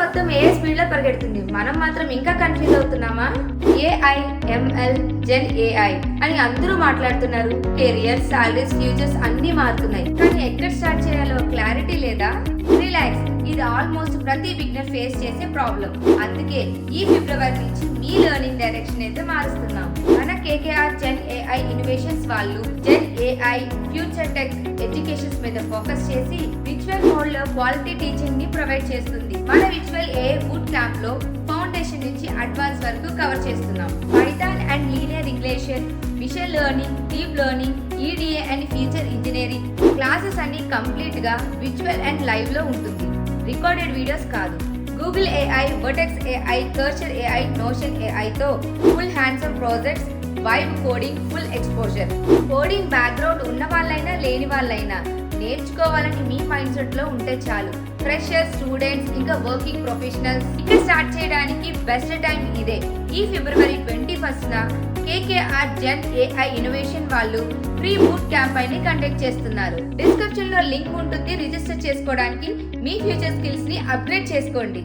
మొత్తం ఏ స్పీడ్ లో పరిగెడుతుంది, మనం మాత్రం ఇంకా కన్ఫ్యూజ్ అవుతున్నామా? ఏఐ, ఎంఎల్, జెన్ ఏఐ అని అందరూ మాట్లాడుతున్నారు. కెరియర్, సాలరీస్, ఫ్యూచర్స్ అన్ని మారుతున్నాయి. కానీ ఎక్కడ స్టార్ట్ చేయాలో క్లారిటీ లేదా? రిలాక్స్, ఇది ఆల్మోస్ట్ ప్రతి బిగినర్ ఫేస్ చేసే ప్రాబ్లం. అందుకే ఈ ఫిబ్రవరి నుంచి మీ లెర్నింగ్ డైరెక్షన్ అయితే మారుస్తున్నాం. మన కేకేఆర్ జెన్ ఏఐ ఇన్నోవేషన్స్ వాళ్ళు gen AI future tech educations మీద ఫోకస్ చేసి విజువల్ మోడ్ లో క్వాలిటీ టీచింగ్ ని ప్రొవైడ్ చేస్తుంది. మన విజువల్ ఏఐ బూట్ క్యాంప్ లో ఫౌండేషన్ నుంచి అడ్వాన్స్ వరకు కవర్ చేస్తున్నాం. Python and linear regression, machine learning, deep learning, EDA and feature engineering classes అన్ని కంప్లీట్ గా విజువల్ అండ్ లైవ్ లో ఉంటుంది. రికార్డెడ్ వీడియోస్ కాదు. Google AI, Vertex AI, Cursor AI, Notion AI తో full handsome projects, vibe coding, full exposure. Coding background ఉన్న వాళ్ళైనా లేని వాళ్ళైనా నేర్చుకోవాలని మీ మైండ్ సెట్ లో ఉంటే చాలు. ఫ్రెషర్స్, స్టూడెంట్స్, ఇంకా వర్కింగ్ ప్రొఫెషనల్స్ ఇంకా స్టార్ట్ చేయడానికి బెస్ట్ టైం ఇదే. ఈ ఫిబ్రవరి 21న కేకేఆర్ జెన్ ఏఐ ఇన్నోవేషన్ వాళ్ళు ఫ్రీ బూట్ క్యాంప్ అయిన కండక్ట్ చేస్తున్నారు. డిస్క్రిప్షన్ లో లింక్ ఉంటుంది. రిజిస్టర్ చేసుకోవడానికి మీ ఫ్యూచర్ స్కిల్స్ ని అప్గ్రేడ్ చేసుకోండి.